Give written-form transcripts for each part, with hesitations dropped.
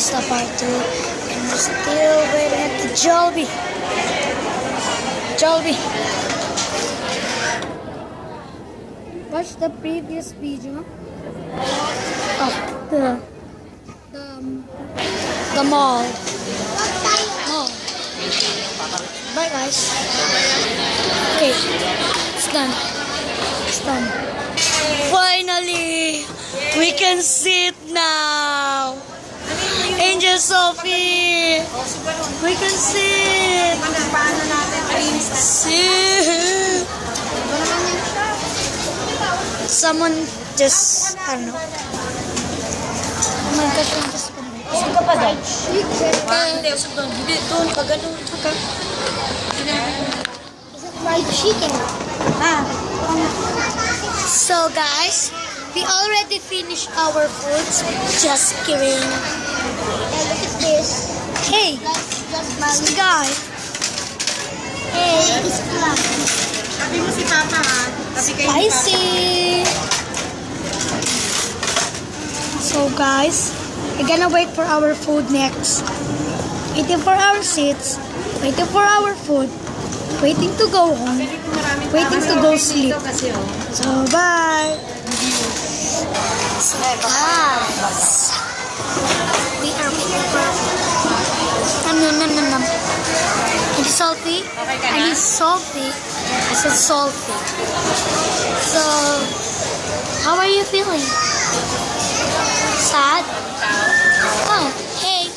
Fiesta Part 2. And we're still waiting at the Jollibee. Watch the previous video of the mall. Bye guys. Okay, it's done. Finally, we can sit now. Angel Sophie, we can sit. Sit. Someone just, I don't know. Oh my gosh, I'm just gonna wait. Usog ka pa doon? Hindi, usog doon. Hindi, doon. Pag ano. Is it fried chicken? So guys, we already finished our foods. Just kidding. Hey, look at this. Hey, Just this guy. Hey, it's black. Sabi mo si Papa ha. Sabi kayo ni Papa. Spicy. So guys, we're gonna wait for our food next. Waiting for our seats. Waiting for our food. Waiting to go home. Waiting to go sleep. So bye. So guys, we are waiting for. Nom. Are you salty? Are you salty? I said salty. So, how are you feeling? Sad? Oh, hey.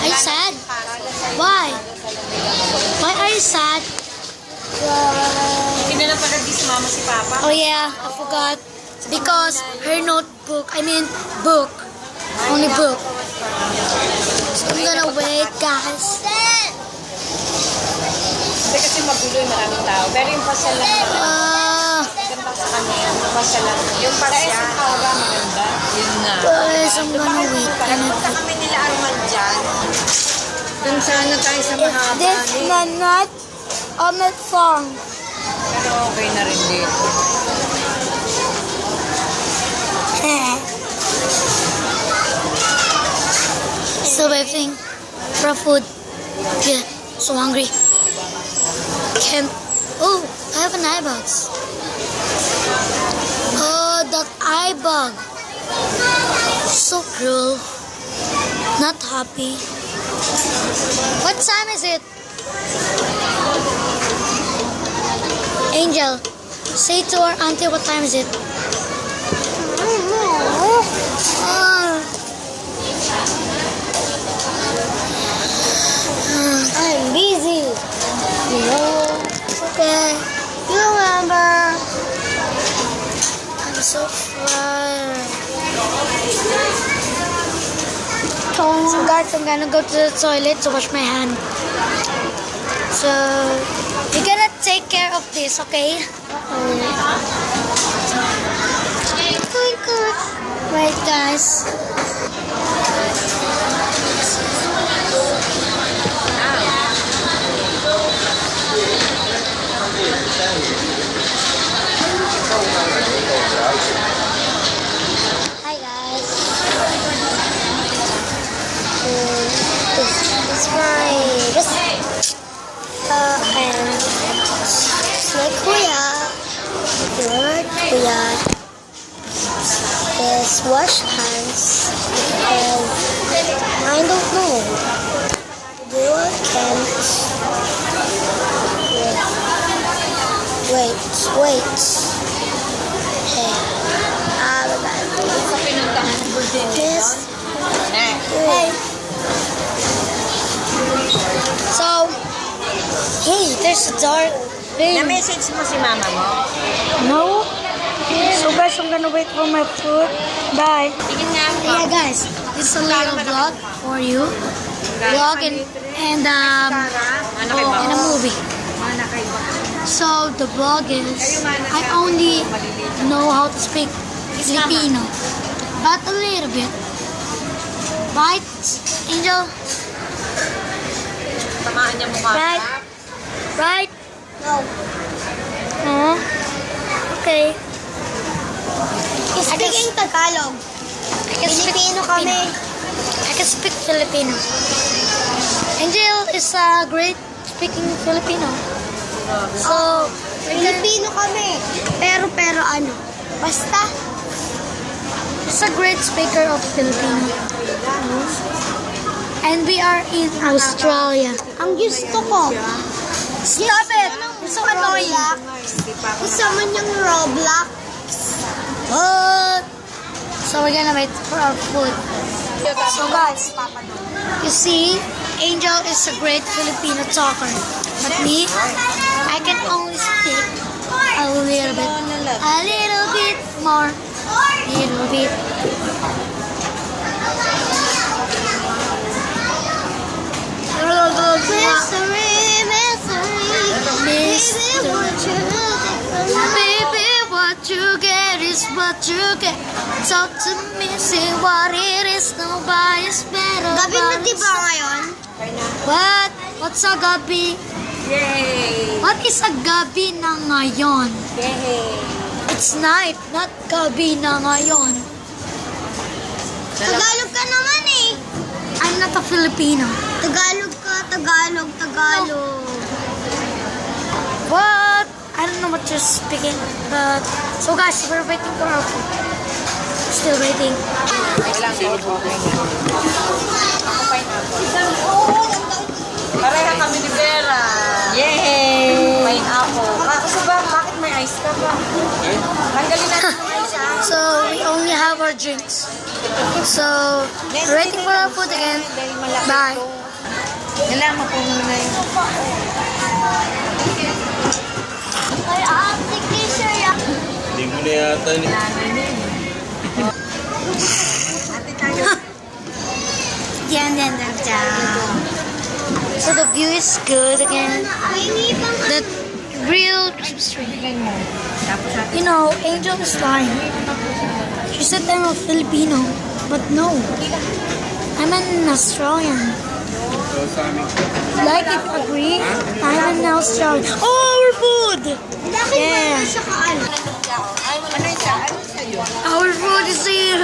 Are you sad? Why? Why are you sad? Hindi na pala di sumama si Papa. Oh yeah, I forgot. Because her notebook, book. Only book. So I'm gonna wait, guys. Hindi kasi magulo yung maraming tao. Pero yung pasal lang maganda sa kanya. Yung pasal lang. Yung pasal sa aura maganda. Yun nga. Guys, I'm gonna wait. Punta kami nila Arman dyan. Doon sana tayo sa mahaba. This not on the song. Pero okay na rin dito. Still waiting for food. Yeah, so hungry. Can't. Oh, I have an eye box. Oh, that eye bug. So cruel. Not happy. What time is it? Angel, say to our auntie what time is it? I'm busy. You know. Okay. You remember? I'm so tired. So guys, I'm gonna go to the toilet to wash my hand. So we're gonna take care of this, okay? Right, guys. Hi guys. This is my and my kuya. Good kuya. Is wash hands and I don't know. You can't. Wait. Hey. Sa pinuntahan ng birthday This. Hey. So, hey, there's a dark thing. Na-message mo si mama mo? No? So guys, I'm gonna wait for my food. Bye. Sige nga. Yeah guys, this is a little vlog for you. Vlog and a movie. So the vlog is I only know how to speak Filipino, but a little bit. Right, Angel? Tamaan niya mukha. Right? Right? No. Oh. Okay. Speaking Tagalog. I can speak Filipino kami. I I can speak Filipino. Angel is great speaking Filipino. So, Filipino kami. Pero ano? Basta. she's a great speaker of Filipino. And we are in Australia. Ang gusto ko. Stop it! You're so annoying. Gusto mo yung Roblox? What? So we're gonna wait for our food. So guys, you see, Angel is a great Filipino talker. But me, I can only speak a little bit. A little bit more. Little bit. Mystery, mystery. Baby, what you get is what you get. Talk to me, say what it is. Nobody's better. Gabi na than diba ngayon? What? What's a gabi? Yay! What is a gabi na ngayon? Yay! It's night, not gabi na ngayon. Tagalog ka naman eh. I'm not a Filipino. Tagalog ka, Tagalog. What? I don't know what you're speaking, but so guys, we're waiting for our food. Still waiting. Pareha kami ni Vera. Yay! Pineapple. Kaso ba, bakit may ice ka ba? Tanggalin natin yung ice So we only have our drinks. So we're waiting for our food again. Bye. Nalaman ko muna yun. Ay, ate, kisha yan. Hindi mo na yata ni... So the view is good again. The real Christmas tree. You know, Angel is lying. She said I'm a Filipino, but no. I'm an Australian. Like if you agree, I'm an Australian. Oh, our food! Yeah. Ano yung sa? Ano sa'yo? Our food is here.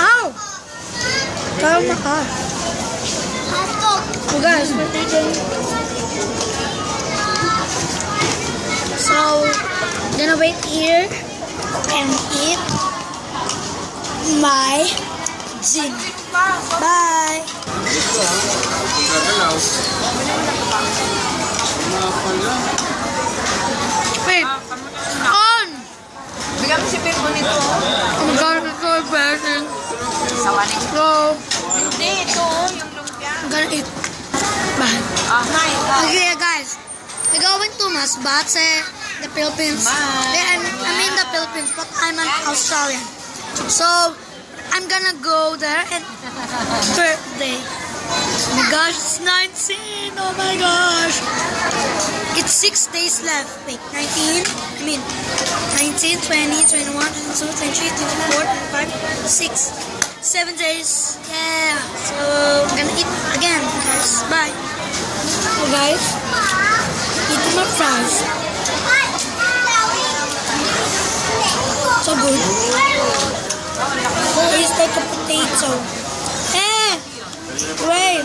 Ow! Tama ka. So guys, we're eating. So, gonna wait here and eat my gin. Bye! Gagalaw. Wait! On! Bigyan mo si Pirgo nito. I'm gonna go bathing. Sawanin. So, Hindi, ito. Yung lumpia. I'm gonna eat. Bye. Okay, guys. We're going to Masbate, the Philippines. I mean the Philippines, but I'm an Australian. So, I'm gonna go there and birthday. Oh my gosh, it's 19. Oh my gosh. It's 6 days left. Wait, 19? I mean, 19, 20, 21, 22, 23, 24, 25, 6, 7 days. Yeah. So, I'm gonna eat again, guys. Bye. So, guys, eating my fries. So good. Tastes like a potato. Eh! Wait!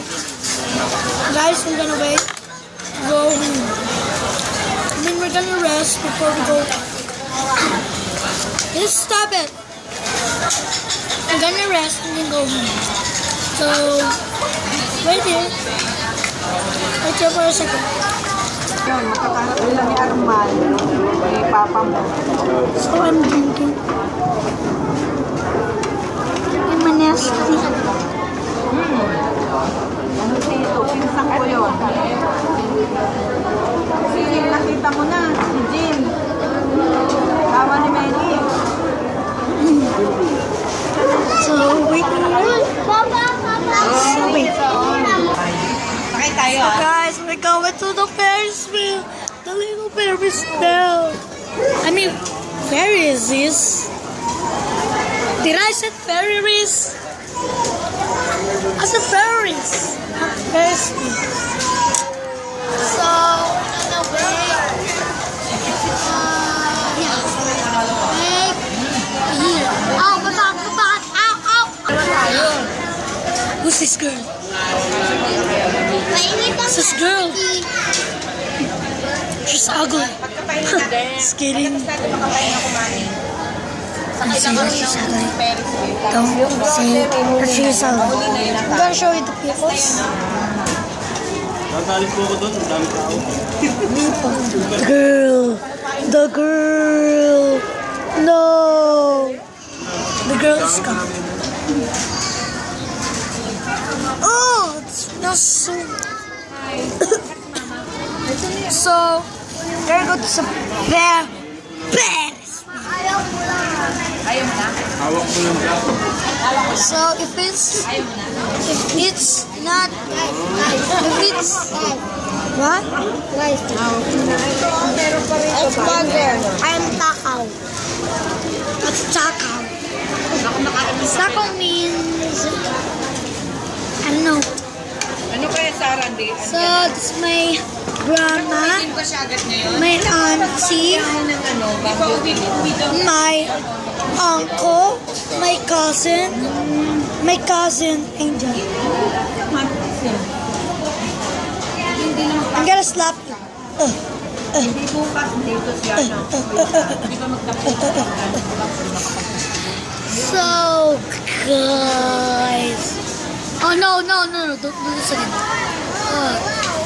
Guys, we're gonna wait. Go home. I mean, we're gonna rest before we go. Just stop it. I'm gonna rest and then go home. So, wait here. Wait here for a second. Yun, magkakaroon nila ni Arman. Ni Papa mo. So, I'm drinking. I'm a nasty. Ano dito? Pinsang ko yun. Sige, nakita mo na. Si Jim. Tawa ni Manny. So, wait here. So, wait. Pakay tayo So guys, we're going to the Ferris wheel. The little Ferris wheel. I mean, Ferris is. Did I say Ferris? I said Ferris. Not Ferris wheel. So, on the way. Yeah. Wait here. Oh, but Who's this girl? Mainit ang This girl. She's ugly. Pagkapahinga din. Just kidding. Sabi makapahinga ko, mami. Sakay See lang that kami she's ng ugly. Ferris wheel. Don't say that she's ugly. I'm gonna show you the peoples. Tatalis po ako doon. Ang dami tao. The girl. The girl. No. The girl is gone. Oh, it smells so. So, we're going to go to some Paris. Ayaw mo na. Hawak mo yung braso. So, if it's not, what? It's burger. I'm takaw. What's takaw? Takaw means, I don't know. Ano kaya, Sarah? Hindi. So, this is my grandma, Hindi ba siya agad ngayon? my auntie, Ng ano, bago my uncle, my cousin Angel. I'm gonna slap you. Hindi bukas dito siya. Hindi ba So, guys. Oh, no, don't do this again.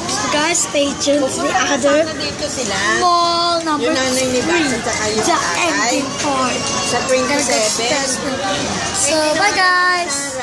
So, guys, stay tuned to the other dito sila. mall number Yung nanay ni 3. Bas at saka yung The tatay. ending part. Sa 27. So, bye guys.